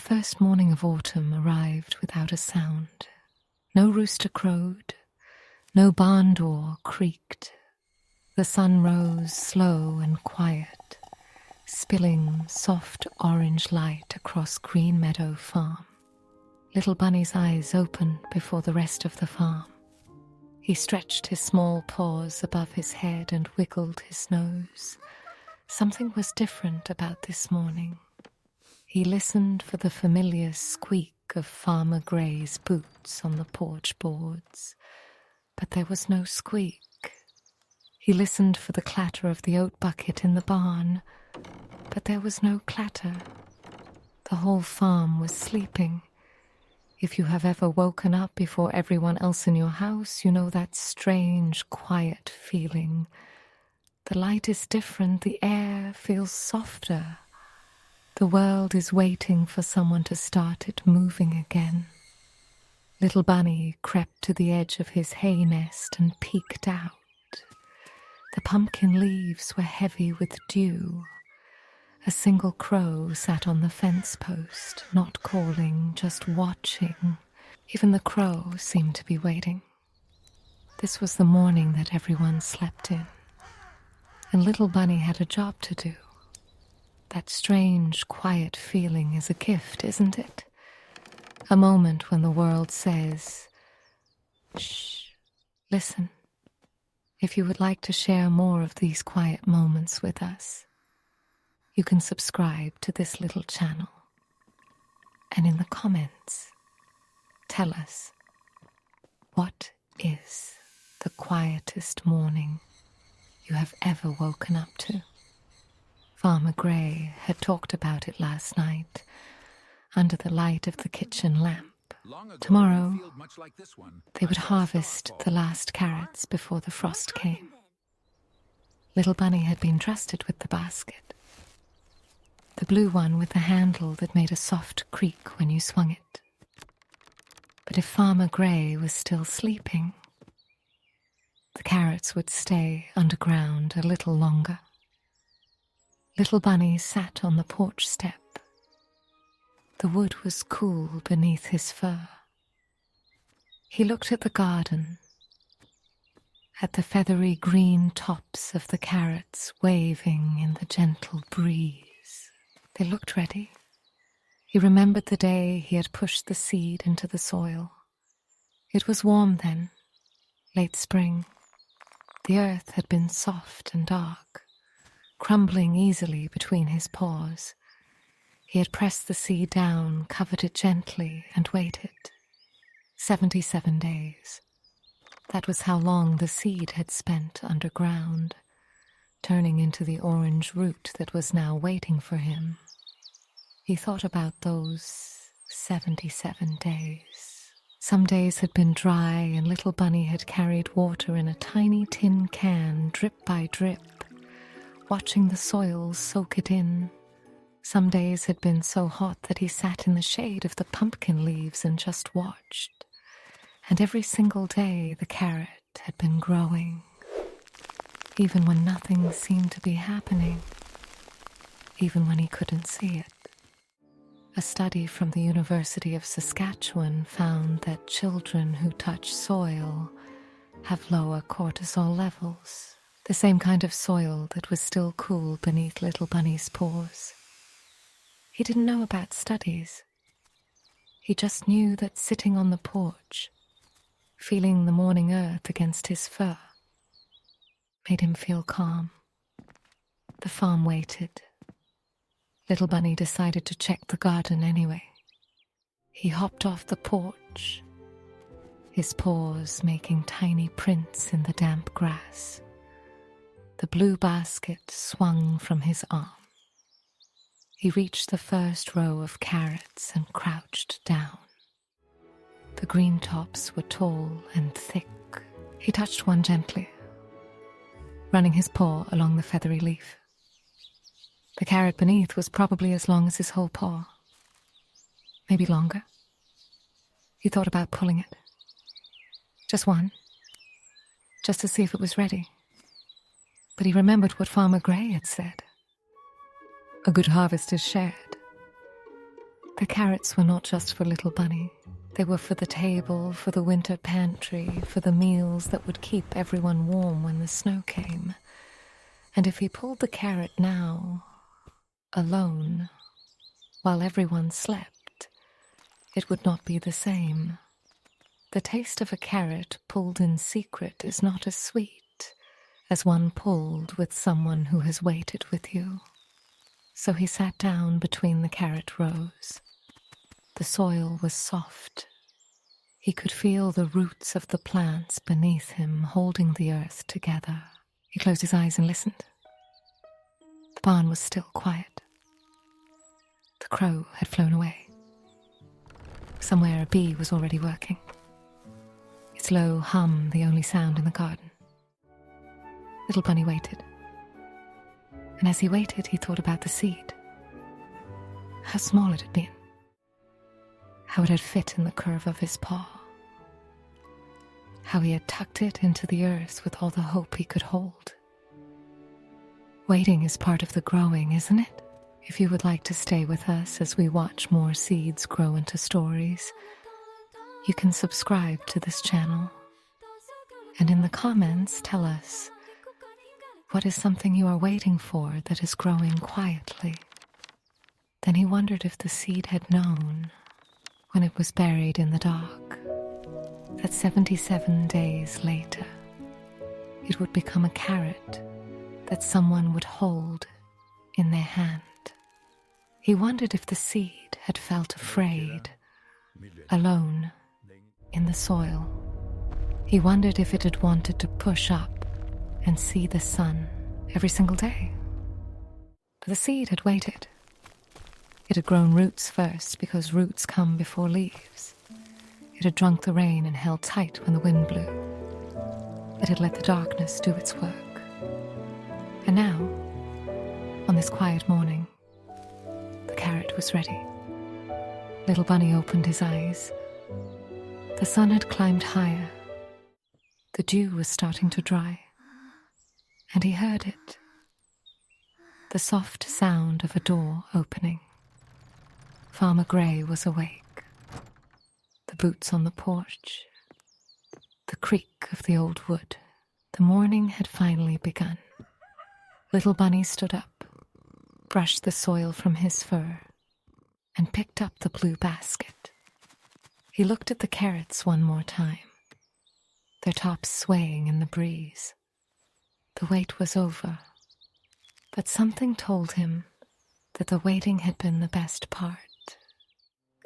first morning of autumn arrived without a sound. No rooster crowed, no barn door creaked. The sun rose slow and quiet, spilling soft orange light across Green Meadow Farm. Little Bunny's eyes opened before the rest of the farm. He stretched his small paws above his head and wiggled his nose. Something was different about this morning. He listened for the familiar squeak of Farmer Gray's boots on the porch boards, but there was no squeak. He listened for the clatter of the oat bucket in the barn, but there was no clatter. The whole farm was sleeping. If you have ever woken up before everyone else in your house, you know that strange, quiet feeling. The light is different, the air feels softer. The world is waiting for someone to start it moving again. Little Bunny crept to the edge of his hay nest and peeked out. The pumpkin leaves were heavy with dew. A single crow sat on the fence post, not calling, just watching. Even the crow seemed to be waiting. This was the morning that everyone slept in, and Little Bunny had a job to do. That strange, quiet feeling is a gift, isn't it? A moment when the world says, "Shh, listen." If you would like to share more of these quiet moments with us, you can subscribe to this little channel. And in the comments, tell us, what is the quietest morning you have ever woken up to? Farmer Gray had talked about it last night, under the light of the kitchen lamp. Tomorrow, they would harvest the last carrots before the frost came. Little Bunny had been trusted with the basket, the blue one with the handle that made a soft creak when you swung it. But if Farmer Gray was still sleeping, the carrots would stay underground a little longer. Little Bunny sat on the porch step. The wood was cool beneath his fur. He looked at the garden, at the feathery green tops of the carrots waving in the gentle breeze. They looked ready. He remembered the day he had pushed the seed into the soil. It was warm then, late spring. The earth had been soft and dark, crumbling easily between his paws. He had pressed the seed down, covered it gently, and waited. 77 days. That was how long the seed had spent underground, turning into the orange root that was now waiting for him. He thought about those 77 days. Some days had been dry, and Little Bunny had carried water in a tiny tin can, drip by drip, watching the soil soak it in. Some days had been so hot that he sat in the shade of the pumpkin leaves and just watched. And every single day the carrot had been growing, even when nothing seemed to be happening, even when he couldn't see it. A study from the University of Saskatchewan found that children who touch soil have lower cortisol levels, the same kind of soil that was still cool beneath Little Bunny's paws. He didn't know about studies. He just knew that sitting on the porch, feeling the morning earth against his fur, made him feel calm. The farm waited. Little Bunny decided to check the garden anyway. He hopped off the porch, his paws making tiny prints in the damp grass. The blue basket swung from his arm. He reached the first row of carrots and crouched down. The green tops were tall and thick. He touched one gently, running his paw along the feathery leaf. The carrot beneath was probably as long as his whole paw, maybe longer. He thought about pulling it. Just one, just to see if it was ready. But he remembered what Farmer Gray had said. A good harvest is shared. The carrots were not just for little Bunny. They were for the table, for the winter pantry, for the meals that would keep everyone warm when the snow came. And if he pulled the carrot now, alone, while everyone slept, it would not be the same. The taste of a carrot pulled in secret is not as sweet as one pulled with someone who has waited with you. So he sat down between the carrot rows. The soil was soft. He could feel the roots of the plants beneath him holding the earth together. He closed his eyes and listened. The barn was still quiet. The crow had flown away. Somewhere a bee was already working. Its low hum the only sound in the garden. Little Bunny waited. And as he waited, he thought about the seed. How small it had been. How it had fit in the curve of his paw. How he had tucked it into the earth with all the hope he could hold. Waiting is part of the growing, isn't it? If you would like to stay with us as we watch more seeds grow into stories, you can subscribe to this channel. And in the comments, tell us, what is something you are waiting for that is growing quietly? Then he wondered if the seed had known, when it was buried in the dark, that 77 days later, it would become a carrot that someone would hold in their hand. He wondered if the seed had felt afraid, alone, in the soil. He wondered if it had wanted to push up and see the sun every single day. But the seed had waited. It had grown roots first because roots come before leaves. It had drunk the rain and held tight when the wind blew. It had let the darkness do its work. And now, on this quiet morning, the carrot was ready. Little Bunny opened his eyes. The sun had climbed higher. The dew was starting to dry. And he heard it. The soft sound of a door opening. Farmer Gray was awake. The boots on the porch. The creak of the old wood. The morning had finally begun. Little Bunny stood up, brushed the soil from his fur, and picked up the blue basket. He looked at the carrots one more time, their tops swaying in the breeze. The wait was over, but something told him that the waiting had been the best part.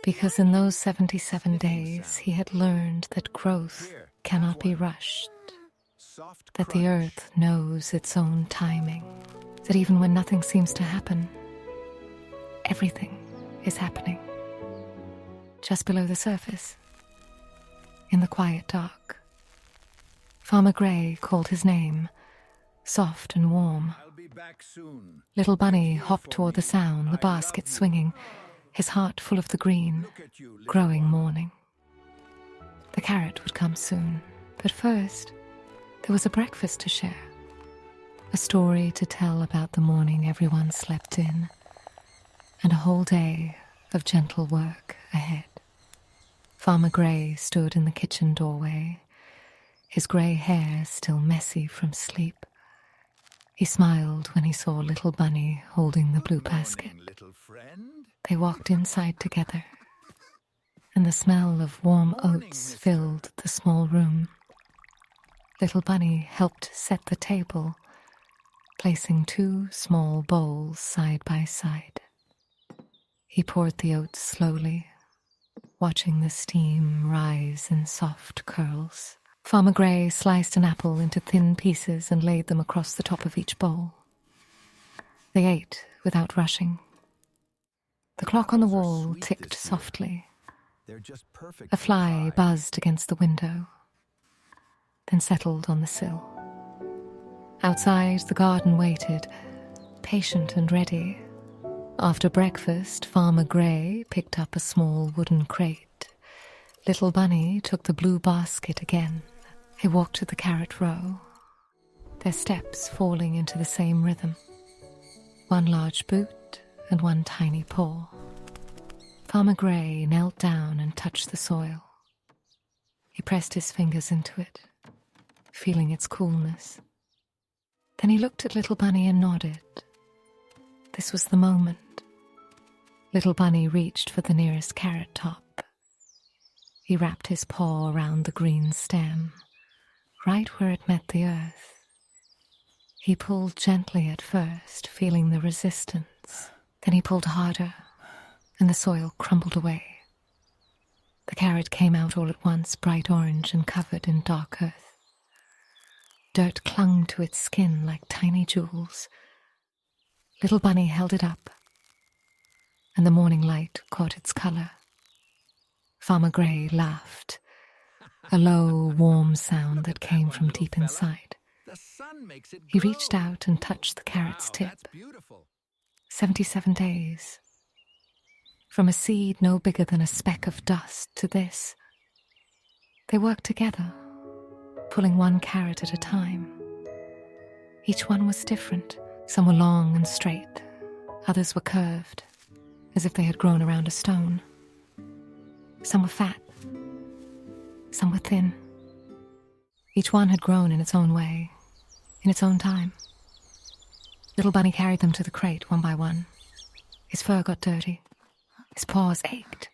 Because in those 77 days he had learned that growth cannot be rushed, that the earth knows its own timing, that even when nothing seems to happen, everything is happening. Just below the surface, in the quiet dark, Farmer Gray called his name, soft and warm. I'll be back soon. Little Bunny hopped toward the sound, the basket swinging, his heart full of the green, growing morning. The carrot would come soon, but first, there was a breakfast to share, a story to tell about the morning everyone slept in, and a whole day of gentle work ahead. Farmer Gray stood in the kitchen doorway, his gray hair still messy from sleep. He smiled when he saw Little Bunny holding the blue basket. Little friend. They walked inside together, and the smell of warm oats filled the small room. Little Bunny helped set the table, placing 2 small bowls side by side. He poured the oats slowly, watching the steam rise in soft curls. Farmer Gray sliced an apple into thin pieces and laid them across the top of each bowl. They ate without rushing. The clock on the wall ticked softly. A fly buzzed against the window, then settled on the sill. Outside, the garden waited, patient and ready. After breakfast, Farmer Gray picked up a small wooden crate. Little Bunny took the blue basket again. He walked to the carrot row, their steps falling into the same rhythm. One large boot and one tiny paw. Farmer Gray knelt down and touched the soil. He pressed his fingers into it, feeling its coolness. Then he looked at Little Bunny and nodded. This was the moment. Little Bunny reached for the nearest carrot top. He wrapped his paw around the green stem, right where it met the earth. He pulled gently at first, feeling the resistance. Then he pulled harder, and the soil crumbled away. The carrot came out all at once, bright orange and covered in dark earth. Dirt clung to its skin like tiny jewels. Little Bunny held it up, and the morning light caught its color. Farmer Gray laughed, a low, warm sound that came from deep inside. He reached out and touched the carrot's tip. 77 days. From a seed no bigger than a speck of dust to this. They worked together, pulling one carrot at a time. Each one was different. Some were long and straight. Others were curved, as if they had grown around a stone. Some were fat. Some were thin. Each one had grown in its own way, in its own time. Little Bunny carried them to the crate one by one. His fur got dirty. His paws ached.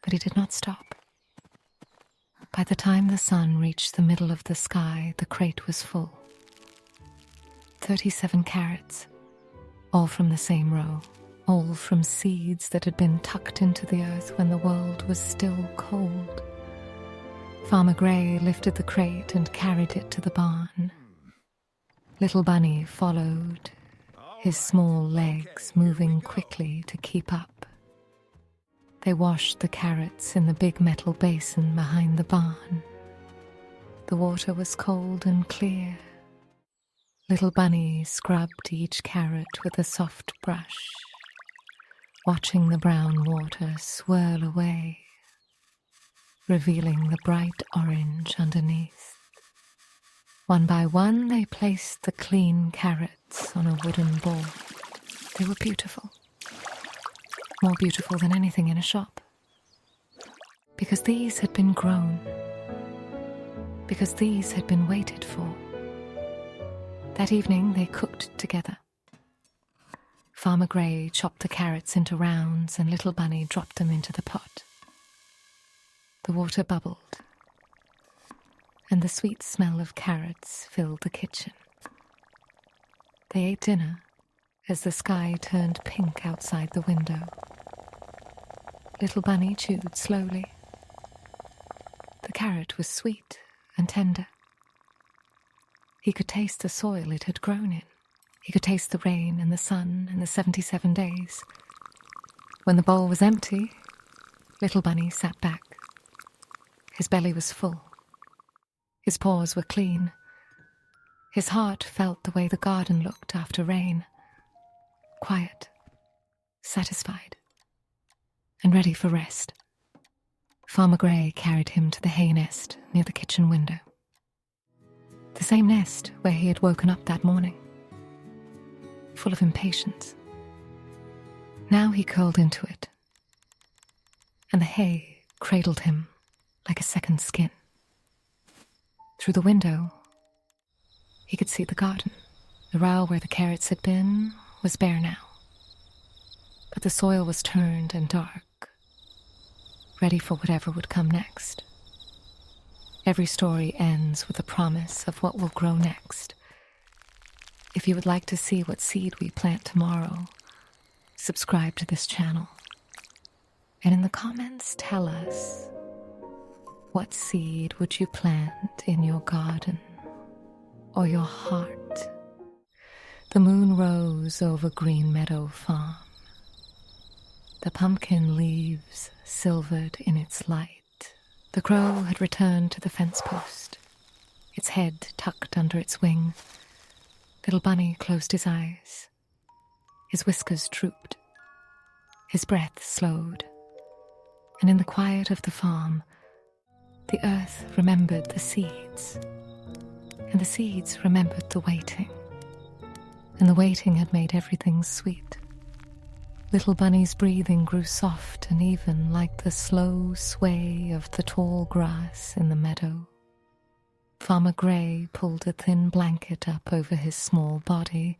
But he did not stop. By the time the sun reached the middle of the sky, the crate was full. 37 carrots, all from the same row, all from seeds that had been tucked into the earth when the world was still cold. Farmer Gray lifted the crate and carried it to the barn. Little Bunny followed, his small legs moving quickly to keep up. They washed the carrots in the big metal basin behind the barn. The water was cold and clear. Little Bunny scrubbed each carrot with a soft brush, watching the brown water swirl away, revealing the bright orange underneath. One by one, they placed the clean carrots on a wooden bowl. They were beautiful. More beautiful than anything in a shop. Because these had been grown. Because these had been waited for. That evening, they cooked together. Farmer Gray chopped the carrots into rounds, and Little Bunny dropped them into the pot. The water bubbled, and the sweet smell of carrots filled the kitchen. They ate dinner as the sky turned pink outside the window. Little Bunny chewed slowly. The carrot was sweet and tender. He could taste the soil it had grown in. He could taste the rain and the sun and the 77 days. When the bowl was empty, Little Bunny sat back. His belly was full. His paws were clean. His heart felt the way the garden looked after rain. Quiet, satisfied, and ready for rest. Farmer Gray carried him to the hay nest near the kitchen window. The same nest where he had woken up that morning, full of impatience. Now he curled into it, and the hay cradled him like a second skin. Through the window, he could see the garden. The row where the carrots had been was bare now, but the soil was turned and dark, ready for whatever would come next. Every story ends with a promise of what will grow next. If you would like to see what seed we plant tomorrow, subscribe to this channel. And in the comments, tell us, what seed would you plant in your garden or your heart? The moon rose over Green Meadow Farm. The pumpkin leaves silvered in its light. The crow had returned to the fence post, its head tucked under its wing. Little Bunny closed his eyes. His whiskers drooped. His breath slowed. And in the quiet of the farm, the earth remembered the seeds. And the seeds remembered the waiting. And the waiting had made everything sweet. Little Bunny's breathing grew soft and even, like the slow sway of the tall grass in the meadow. Farmer Gray pulled a thin blanket up over his small body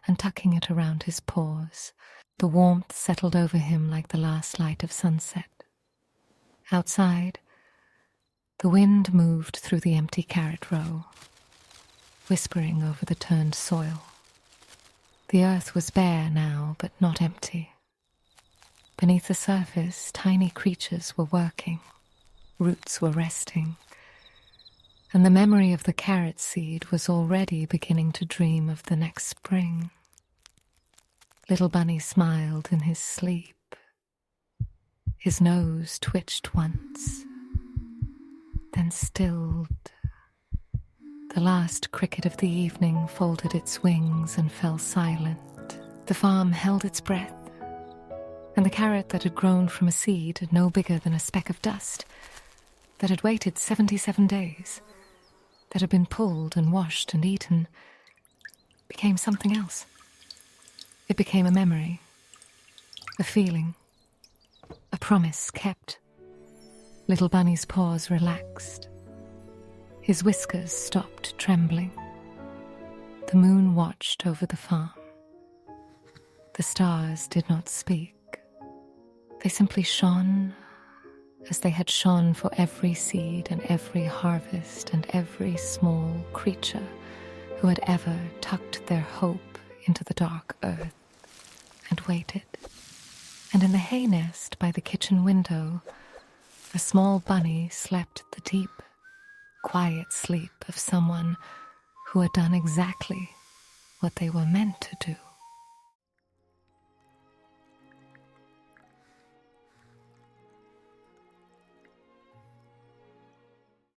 and tucking it around his paws. The warmth settled over him like the last light of sunset. Outside, the wind moved through the empty carrot row, whispering over the turned soil. The earth was bare now, but not empty. Beneath the surface, tiny creatures were working, roots were resting, and the memory of the carrot seed was already beginning to dream of the next spring. Little Bunny smiled in his sleep. His nose twitched once, then stilled. The last cricket of the evening folded its wings and fell silent. The farm held its breath, and the carrot that had grown from a seed no bigger than a speck of dust, that had waited 77 days, that had been pulled and washed and eaten, became something else. It became a memory, a feeling, a promise kept. Little Bunny's paws relaxed. His whiskers stopped trembling. The moon watched over the farm. The stars did not speak. They simply shone as they had shone for every seed and every harvest and every small creature who had ever tucked their hope into the dark earth and waited. And in the hay nest by the kitchen window, a small bunny slept the deep, quiet sleep of someone who had done exactly what they were meant to do.